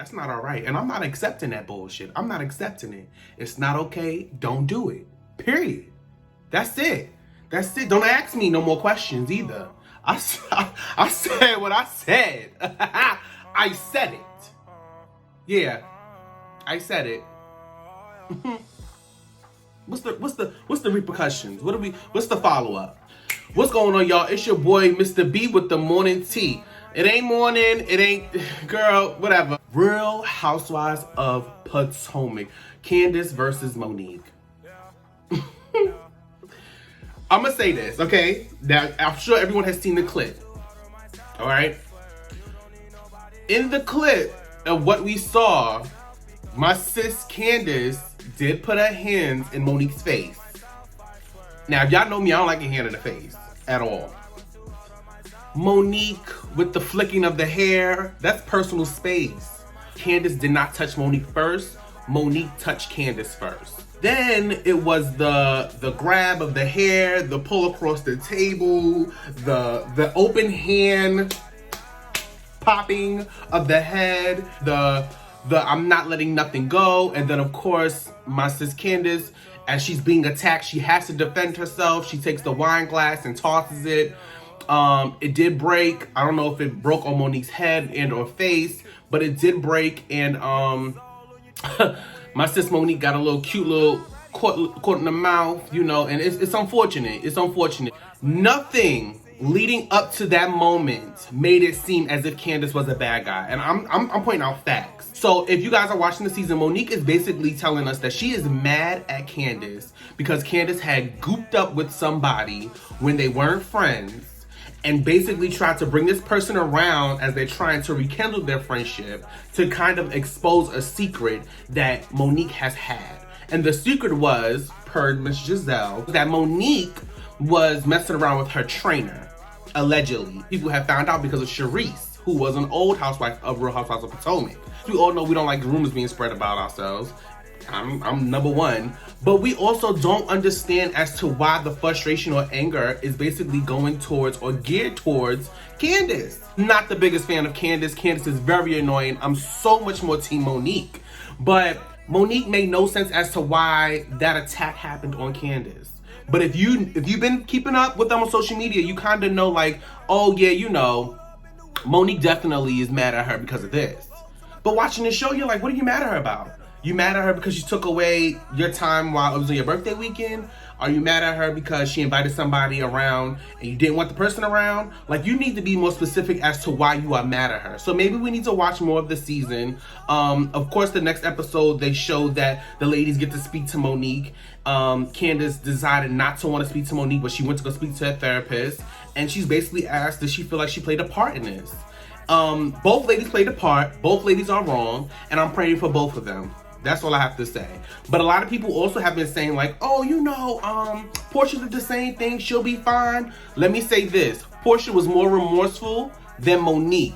That's not all right. And I'm not accepting that bullshit. I'm not accepting it. It's not okay. Don't do it. Period. That's it. That's it. Don't ask me no more questions either. I said what I said. I said it. Yeah, I said it. What's the repercussions? What's the follow-up? What's going on, y'all? It's your boy, Mr. B, with the morning tea. It ain't morning, it ain't, girl, whatever. Real Housewives of Potomac. Candice versus Monique. I'm gonna say this, okay? Now, I'm sure everyone has seen the clip. All right? In the clip of what we saw, my sis Candice did put her hands in Monique's face. Now, if y'all know me, I don't like a hand in the face at all. Monique with the flicking of the hair, that's personal space. Candice did not touch Monique first. Monique touched Candice first. Then it was the grab of the hair, the pull across the table, the open hand popping of the head, the I'm not letting nothing go, and then of course my sis Candice, as she's being attacked, she has to defend herself. She takes the wine glass and tosses it. It did break. I don't know if it broke on Monique's head and or face, but it did break, and my sis Monique got a little cute little caught in the mouth, you know, and it's unfortunate. It's unfortunate. Nothing leading up to that moment made it seem as if Candice was a bad guy, and I'm pointing out facts. So if you guys are watching the season, Monique is basically telling us that she is mad at Candice because Candice had gooped up with somebody when they weren't friends, and basically tried to bring this person around as they're trying to rekindle their friendship to kind of expose a secret that Monique has had. And the secret was, per Miss Giselle, that Monique was messing around with her trainer, allegedly. People have found out because of Charisse, who was an old housewife of Real Housewives of Potomac. We all know we don't like rumors being spread about ourselves. I'm number one. But we also don't understand as to why the frustration or anger is basically going towards or geared towards Candice. Not the biggest fan of Candice. Candice is very annoying. I'm so much more team Monique. But Monique made no sense as to why that attack happened on Candice. But if you've been keeping up with them on social media, you kind of know, like, oh yeah, you know, Monique definitely is mad at her because of this. But watching the show, you're like, what are you mad at her about? You mad at her because she took away your time while it was on your birthday weekend? Are you mad at her because she invited somebody around and you didn't want the person around? Like, you need to be more specific as to why you are mad at her. So maybe we need to watch more of the season. Of course, the next episode, they showed that the ladies get to speak to Monique. Candice decided not to want to speak to Monique, but she went to go speak to her therapist. And she's basically asked, does she feel like she played a part in this? Both ladies played a part. Both ladies are wrong. And I'm praying for both of them. That's all I have to say. But a lot of people also have been saying, like, oh, you know, Portia did the same thing. She'll be fine. Let me say this. Portia was more remorseful than Monique.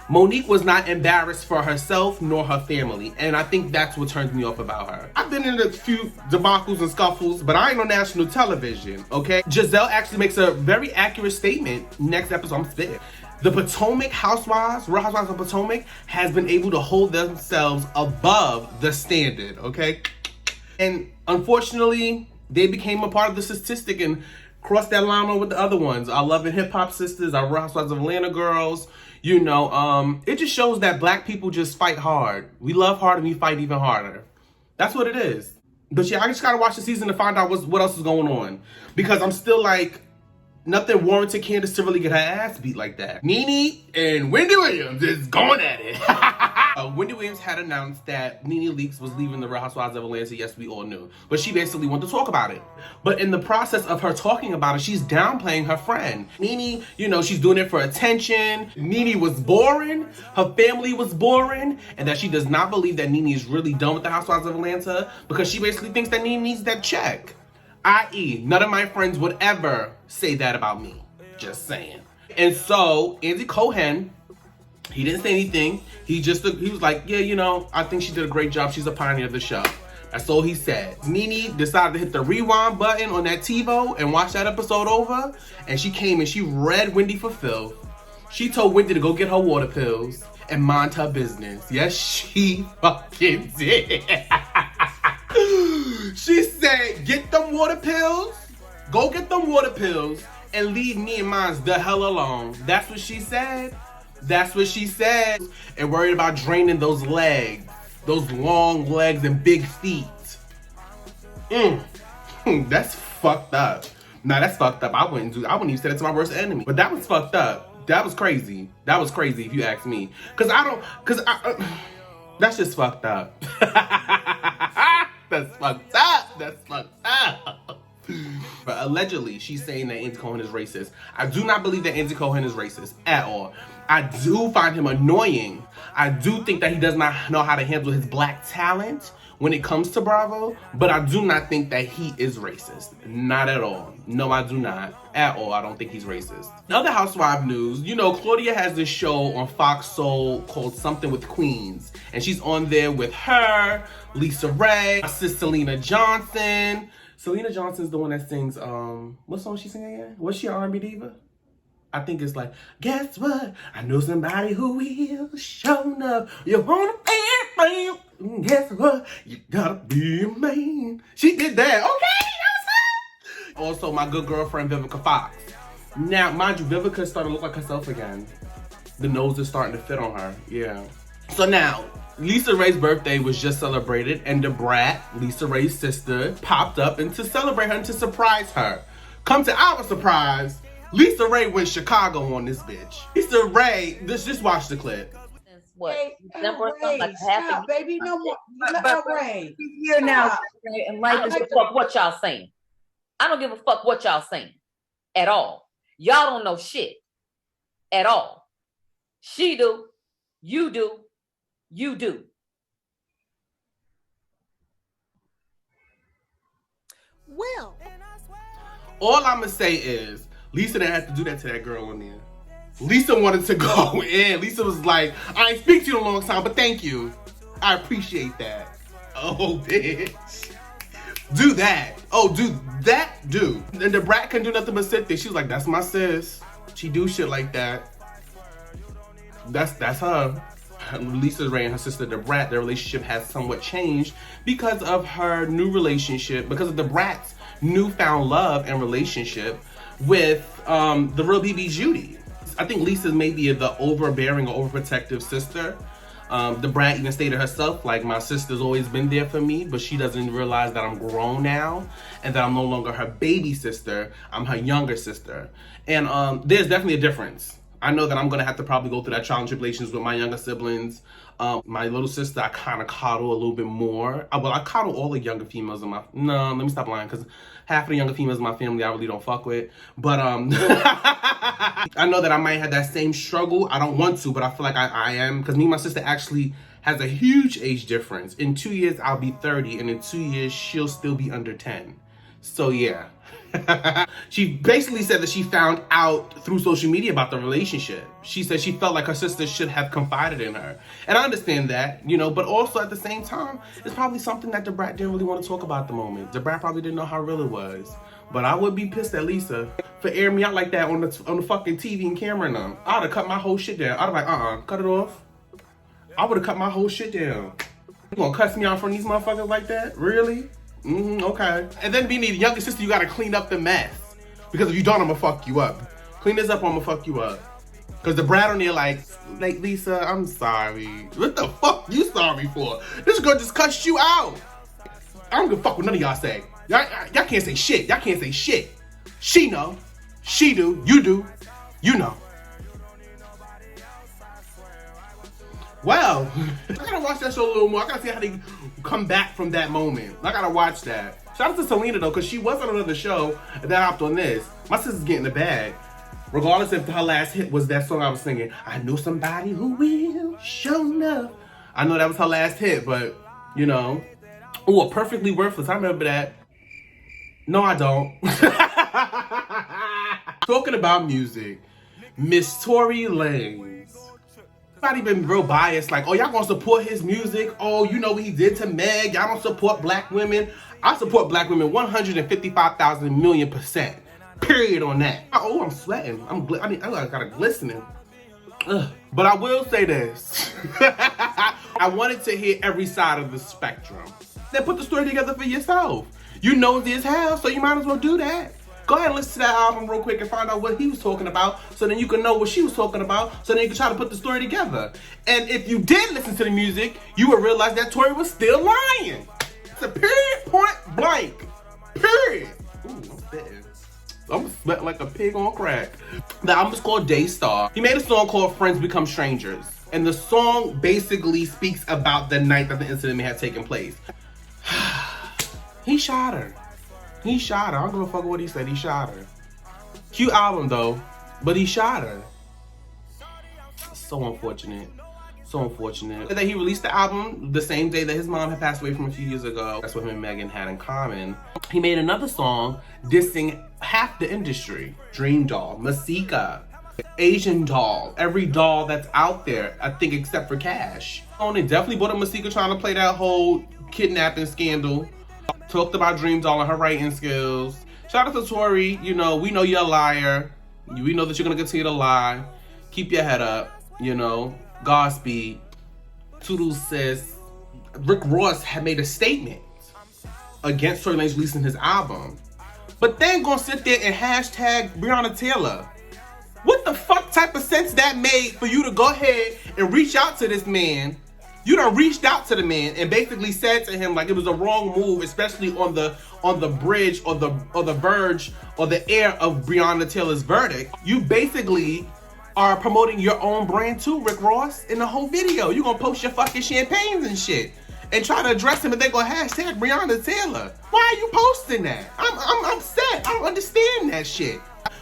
Monique was not embarrassed for herself nor her family. And I think that's what turns me off about her. I've been in a few debacles and scuffles, but I ain't on national television, okay? Giselle actually makes a very accurate statement. Next episode, I'm spitting. The Potomac Housewives, Real Housewives of Potomac, has been able to hold themselves above the standard, okay? And unfortunately, they became a part of the statistic and crossed that line on with the other ones. Our Love and Hip Hop sisters, our Real Housewives of Atlanta girls, you know, it just shows that black people just fight hard. We love hard and we fight even harder. That's what it is. But yeah, I just gotta watch the season to find out what else is going on. Because I'm still like, nothing warranted Candice to really get her ass beat like that. Nene and Wendy Williams is going at it. Wendy Williams had announced that Nene Leakes was leaving the Real Housewives of Atlanta. Yes, we all knew. But she basically wanted to talk about it. But in the process of her talking about it, she's downplaying her friend. Nene, you know, she's doing it for attention. Nene was boring. Her family was boring. And that she does not believe that Nene is really done with the Housewives of Atlanta because she basically thinks that Nene needs that check. I.e., none of my friends would ever say that about me. Just saying. And so, Andy Cohen, he didn't say anything. He was like, yeah, you know, I think she did a great job. She's a pioneer of the show. That's all he said. Nene decided to hit the rewind button on that TiVo and watch that episode over. And she came and she read Wendy for filth. She told Wendy to go get her water pills. and mind her business. Yes, she fucking did. She said, get them water pills, go get them water pills, and leave me and mine the hell alone. That's what she said. That's what she said. And worried about draining those legs, those long legs and big feet. That's fucked up. Nah, that's fucked up. I wouldn't even say that to my worst enemy. But that was fucked up. That was crazy. That was crazy if you ask me. That's just fucked up. That's fucked up. That's fucked up. But allegedly, she's saying that Andy Cohen is racist. I do not believe that Andy Cohen is racist at all. I do find him annoying. I do think that he does not know how to handle his black talent when it comes to Bravo, but I do not think that he is racist. Not at all. No, I do not. At all, I don't think he's racist. Other housewife news, you know, Claudia has this show on Fox Soul called Something with Queens, and she's on there with her, Lisa Raye, my sis Selena Johnson. Selena Johnson's the one that sings, what song is she singing again? Was she an R&B diva? I think it's like, guess what? I know somebody who will show up. You wanna be a man? Guess what? You gotta be a man. She did that. Okay, that's her. Also, my good girlfriend Vivica Fox. Now, mind you, Vivica's starting to look like herself again. The nose is starting to fit on her. Yeah. So now, Lisa Raye's birthday was just celebrated, and DaBrat, Lisa Raye's sister, popped up and to celebrate her and to surprise her. Come to our surprise, Lisa Raye went Chicago on this bitch. Lisa Raye, just watch the clip. What? Hey, December, Raye, like stop, baby, no more. Raye, here now, and I don't give a fuck what y'all saying. I don't give a fuck what y'all saying at all. Y'all don't know shit at all. She do, you do, you do. Well, all I'ma say is Lisa didn't have to do that to that girl in there. Lisa wanted to go in. Lisa was like, I ain't speak to you in a long time, but thank you. I appreciate that. Oh, bitch. Do that. Oh, do that, do. And DaBrat couldn't do nothing but sit there. She was like, that's my sis. She do shit like that. That's her. Lisa Raye and her sister DaBrat, their relationship has somewhat changed because of her new relationship, because of DaBrat's newfound love and relationship with the real BB Judy. I think Lisa's maybe the overbearing or overprotective sister. DaBrat even stated herself, like, my sister's always been there for me, but she doesn't realize that I'm grown now and that I'm no longer her baby sister, I'm her younger sister. And there's definitely a difference. I know that I'm gonna have to probably go through that trial and tribulations with my younger siblings. My little sister, I kind of coddle a little bit more. Well, I coddle all the younger females in my, no, let me stop lying, because half of the younger females in my family I really don't fuck with. But I know that I might have that same struggle. I don't want to, but I feel like I am, because me and my sister actually has a huge age difference. In 2 years, I'll be 30, and in 2 years, she'll still be under 10. So yeah. She basically said that she found out through social media about the relationship. She said she felt like her sister should have confided in her. And I understand that, you know, but also at the same time, it's probably something that DaBrat didn't really want to talk about at the moment. DaBrat probably didn't know how real it was. But I would be pissed at Lisa for airing me out like that on the fucking TV and camera and them. I would have cut my whole shit down. I'd have like, cut it off. I would have cut my whole shit down. You gonna cuss me out from these motherfuckers like that? Really? Okay. And then being the younger sister, you gotta clean up the mess. Because if you don't, I'm gonna fuck you up. Clean this up or I'm gonna fuck you up. Because DaBrat on there like, Lisa, I'm sorry. What the fuck you sorry for? This girl just cussed you out. I don't give a fuck what none of y'all say. Y'all can't say shit. Y'all can't say shit. She know. She do. You do. You know. Well, I gotta watch that show a little more. I gotta see how they come back from that moment. I gotta watch that. Shout out to Selena though, because she was on another show and then hopped on this. My sister's getting the bag. Regardless if her last hit was that song I was singing, I know somebody who will show up. I know that was her last hit, but you know. Oh, Perfectly Worthless. I remember that. No, I don't. Talking about music, Miss Tory Lanez. Everybody been real biased, like, oh, y'all gonna support his music? Oh, you know what he did to Meg? Y'all don't support black women? I support black women 155,000 million%. Period on that. Oh, I'm sweating. I got a glistening. Ugh. But I will say this. I wanted to hear every side of the spectrum. Then put the story together for yourself. You know this hell, so you might as well do that. Go ahead and listen to that album real quick and find out what he was talking about, so then you can know what she was talking about, so then you can try to put the story together. And if you did listen to the music, you would realize that Tory was still lying. It's a period, point blank. Period. Ooh, I'm spitting. I'm sweating like a pig on crack. The album is called Daystar. He made a song called Friends Become Strangers. And the song basically speaks about the night that the incident may have taken place. He shot her. He shot her. I don't give a fuck what he said. He shot her. Cute album though, but he shot her. So unfortunate. So unfortunate. That he released the album the same day that his mom had passed away from a few years ago. That's what him and Megan had in common. He made another song dissing half the industry. Dream Doll, Masika, Asian Doll, every doll that's out there, I think except for Cash. They definitely brought up Masika trying to play that whole kidnapping scandal. Talked about Dream Doll and her writing skills. Shout out to Tory, you know, we know you're a liar. We know that you're gonna continue to lie. Keep your head up, you know. Godspeed. Toodles sis. Rick Ross had made a statement against Tory Lanez releasing his album. But then gonna sit there and hashtag Breonna Taylor. What the fuck type of sense that made for you to go ahead and reach out to this man? You done reached out to the man and basically said to him like it was a wrong move, especially on the bridge or the verge or the air of Breonna Taylor's verdict. You basically are promoting your own brand too, Rick Ross, in the whole video. You gonna post your fucking champagnes and shit and try to address him and they gonna hashtag Breonna Taylor. Why are you posting that? I'm upset. I don't understand that shit.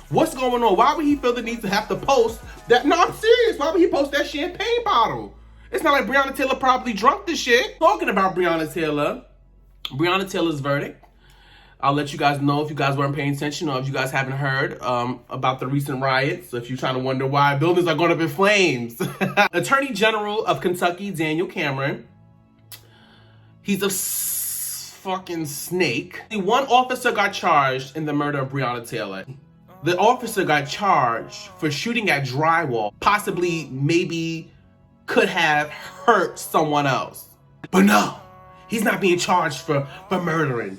What's going on? Why would he feel the need to have to post that? No, I'm serious. Why would he post that champagne bottle? It's not like Breonna Taylor probably drunk the shit. Talking about Breonna Taylor's verdict. I'll let you guys know if you guys weren't paying attention or if you guys haven't heard about the recent riots. So if you're trying to wonder why buildings are going up in flames. Attorney General of Kentucky, Daniel Cameron. He's a fucking snake. One officer got charged in the murder of Breonna Taylor. The officer got charged for shooting at drywall, possibly maybe could have hurt someone else. But no, he's not being charged for murdering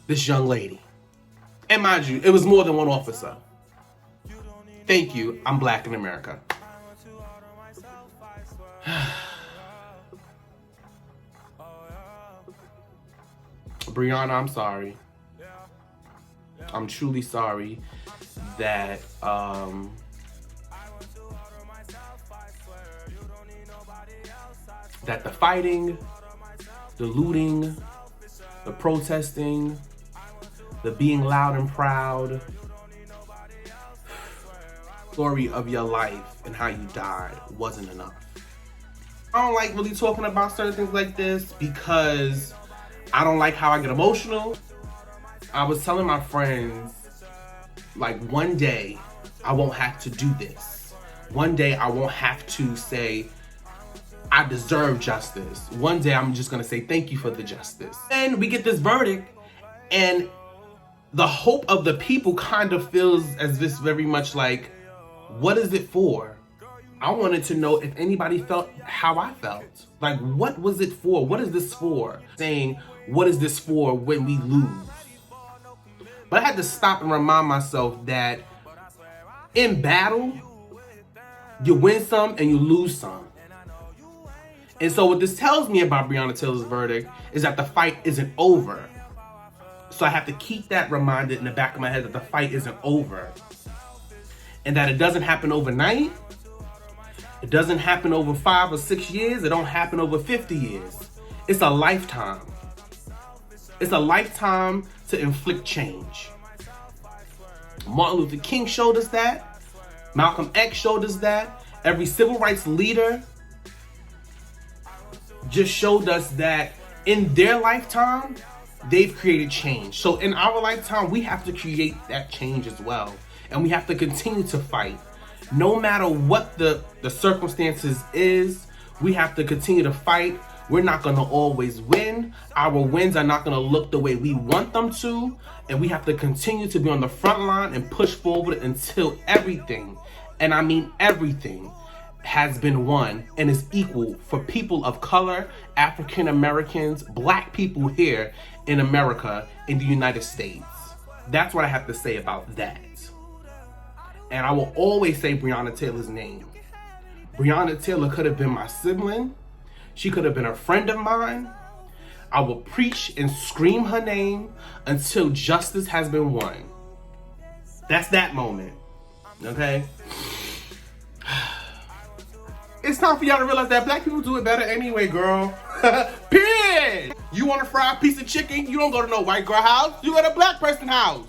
this young lady. And mind you, it was more than one officer. Thank you, I'm black in America. Breonna, I'm sorry. I'm truly sorry that that the fighting, the looting, the protesting, the being loud and proud, story of your life and how you died wasn't enough. I don't like really talking about certain things like this because I don't like how I get emotional. I was telling my friends, like, one day I won't have to do this. One day I won't have to say, I deserve justice. One day I'm just gonna say thank you for the justice. And we get this verdict and the hope of the people kind of feels as this very much like, what is it for? I wanted to know if anybody felt how I felt. Like, what was it for? What is this for? Saying, what is this for when we lose? But I had to stop and remind myself that in battle, you win some and you lose some. And so what this tells me about Breonna Taylor's verdict is that the fight isn't over. So I have to keep that reminded in the back of my head that the fight isn't over. And that it doesn't happen overnight. It doesn't happen over 5 or 6 years. It don't happen over 50 years. It's a lifetime. It's a lifetime to inflict change. Martin Luther King showed us that. Malcolm X showed us that. Every civil rights leader just showed us that in their lifetime, they've created change. So in our lifetime, we have to create that change as well. And we have to continue to fight. No matter what the circumstances is, we have to continue to fight. We're not gonna always win. Our wins are not gonna look the way we want them to. And we have to continue to be on the front line and push forward until everything, and I mean everything, has been won and is equal for people of color, African Americans, black people here in America, in the United States. That's what I have to say about that. And I will always say Breonna Taylor's name. Breonna Taylor could have been my sibling. She could have been a friend of mine. I will preach and scream her name until justice has been won. That's that moment, okay? It's time for y'all to realize that black people do it better anyway, girl. Period. You want a fried piece of chicken? You don't go to no white girl house. You go to a black person house,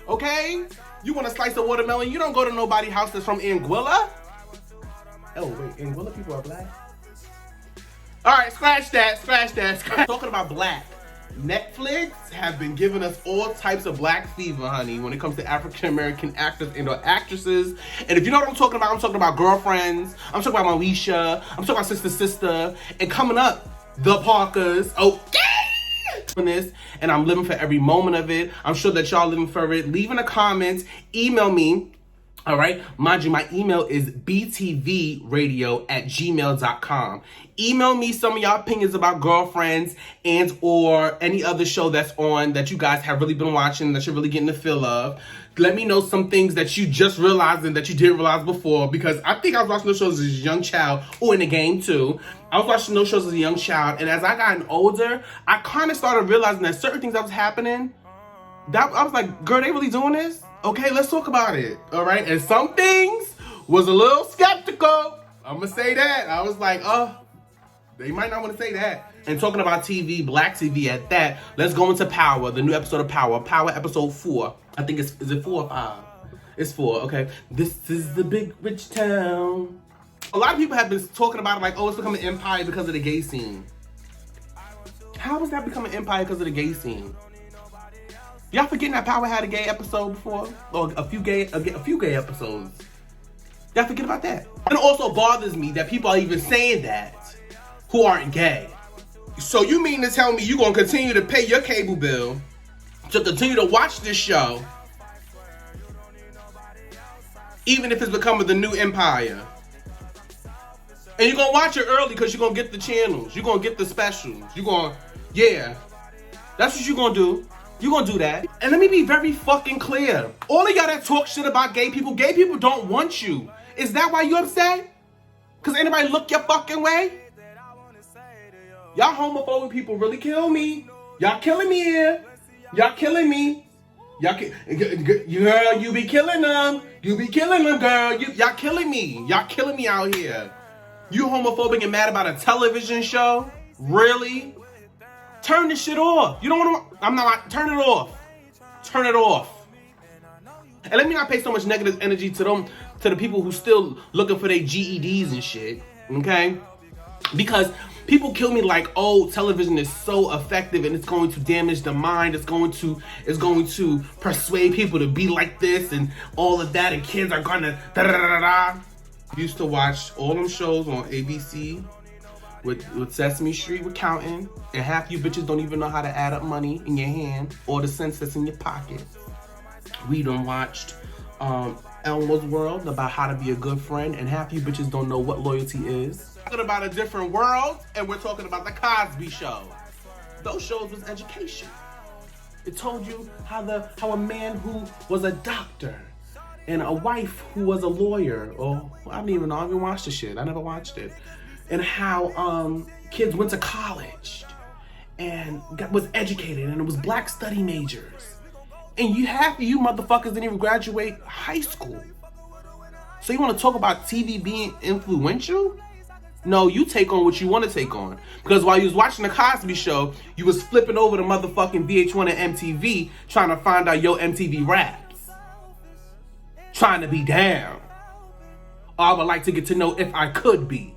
okay? You want a slice of watermelon? You don't go to nobody's house that's from Anguilla. Oh wait, Anguilla people are black? All right, scratch that. Talking about black, Netflix have been giving us all types of black fever, honey, when it comes to African American actors and or actresses. And if you know what I'm talking about Girlfriends, I'm talking about Moesha, I'm talking about Sister, and coming up, The Parkers, okay? This, and I'm living for every moment of it. I'm sure that y'all living for it. Leave in the comments, email me. All right, mind you, my email is btvradio@gmail.com. Email me some of y'all opinions about Girlfriends and or any other show that's on that you guys have really been watching, that you're really getting the feel of. Let me know some things that you just realized and that you didn't realize before, because I think I was watching those shows as a young child, or in the game too. I was watching those shows as a young child, and as I got older, I kind of started realizing that certain things that was happening, that I was like, girl, they really doing this? Okay, let's talk about it, all right? And some things was a little skeptical. I'm gonna say that. I was like, oh, they might not want to say that. And talking about TV, black TV at that, let's go into Power, the new episode of Power. Power episode 4. I think is it 4 or 5? It's 4, okay. This is the big rich town. A lot of people have been talking about it like, oh, it's becoming an empire because of the gay scene. How was that becoming an empire because of the gay scene? Y'all forgetting that Power had a gay episode before? Or a few gay episodes. Y'all forget about that. And it also bothers me that people are even saying that who aren't gay. So you mean to tell me you're gonna continue to pay your cable bill to continue to watch this show, even if it's becoming the new empire? And you're gonna watch it early because you're gonna get the channels. You're gonna get the specials. Yeah. That's what you're gonna do. You're gonna do that. And let me be very fucking clear. All of y'all that talk shit about gay people don't want you. Is that why you upset? Cause anybody look your fucking way? Y'all homophobic people really kill me. Y'all killing me here. Y'all killing me. Girl, you be killing them. You be killing them, girl. Y'all killing me. Y'all killing me out here. You homophobic and mad about a television show? Really? Turn this shit off. You don't want to, I'm not, turn it off. Turn it off. And let me not pay so much negative energy to them, to the people who still looking for their GEDs and shit, okay? Because people kill me like, oh, television is so effective and it's going to damage the mind. It's going to persuade people to be like this and all of that, and kids are gonna da-da-da-da-da. Used to watch all them shows on ABC with Sesame Street with counting, and half you bitches don't even know how to add up money in your hand or the cents that's in your pocket. We done watched Elmo's World, about how to be a good friend, and half you bitches don't know what loyalty is. We're talking about a different world, and we're talking about the Cosby Show. Those shows was education. It told you how a man who was a doctor and a wife who was a lawyer, or I don't even know, I haven't watched the shit. I never watched it. And how kids went to college and was educated, and it was black study majors. And half of you motherfuckers didn't even graduate high school. So you want to talk about TV being influential? No, you take on what you want to take on. Because while you was watching the Cosby Show, you was flipping over the motherfucking VH1 and MTV trying to find out your MTV raps. Trying to be down. Or I would like to get to know if I could be.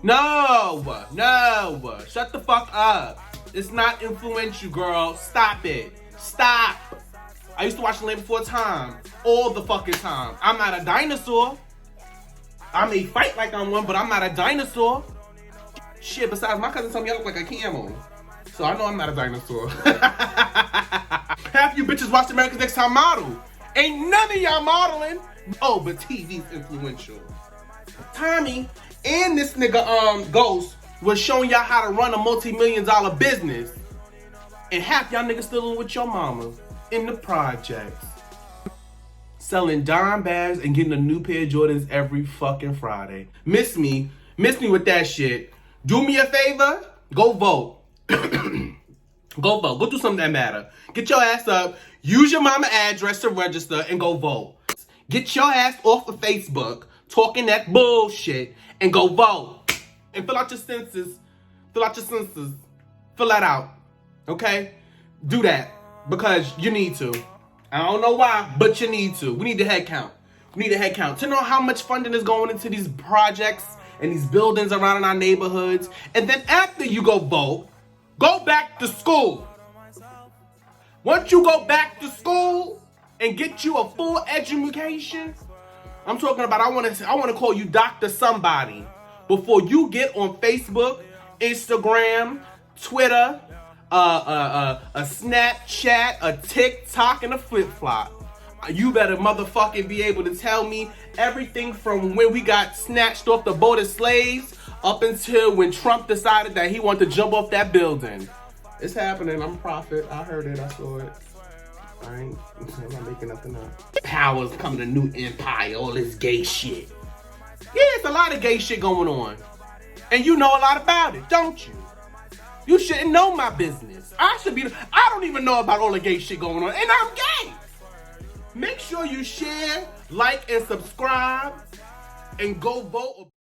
No, shut the fuck up. It's not influential, girl. Stop it. Stop. I used to watch The Land Before Time all the fucking time. I'm not a dinosaur. I may fight like I'm one, but I'm not a dinosaur. Shit, besides, my cousin told me I look like a camel. So I know I'm not a dinosaur. Half you bitches watched America's Next Top Model. Ain't none of y'all modeling. Oh, but TV's influential. Tommy and this nigga Ghost was showing y'all how to run a multi-million-dollar business. And half y'all niggas still in with your mama in the projects. Selling dime bags and getting a new pair of Jordans every fucking Friday. Miss me with that shit. Do me a favor, go vote. Go vote. Go do something that matter. Get your ass up. Use your mama address to register and go vote. Get your ass off of Facebook talking that bullshit and go vote. And fill out your census. Fill out your census. Fill that out. Okay? Do that. Because you need to. I don't know why, but you need to. We need a head count. We need a head count to know how much funding is going into these projects and these buildings around in our neighborhoods. And then after you go vote, go back to school. Once you go back to school and get you a full education, I'm talking about I want to call you Dr. Somebody before you get on Facebook, Instagram, Twitter, a Snapchat, a TikTok, and a flip-flop. You better motherfucking be able to tell me everything from when we got snatched off the boat as slaves up until when Trump decided that he wanted to jump off that building. It's happening. I'm a prophet. I heard it. I saw it. I'm not making nothing up. Power's coming to new empire. All this gay shit. Yeah, it's a lot of gay shit going on. And you know a lot about it, don't you? You shouldn't know my business. I don't even know about all the gay shit going on. And I'm gay. Make sure you share, like, and subscribe. And go vote.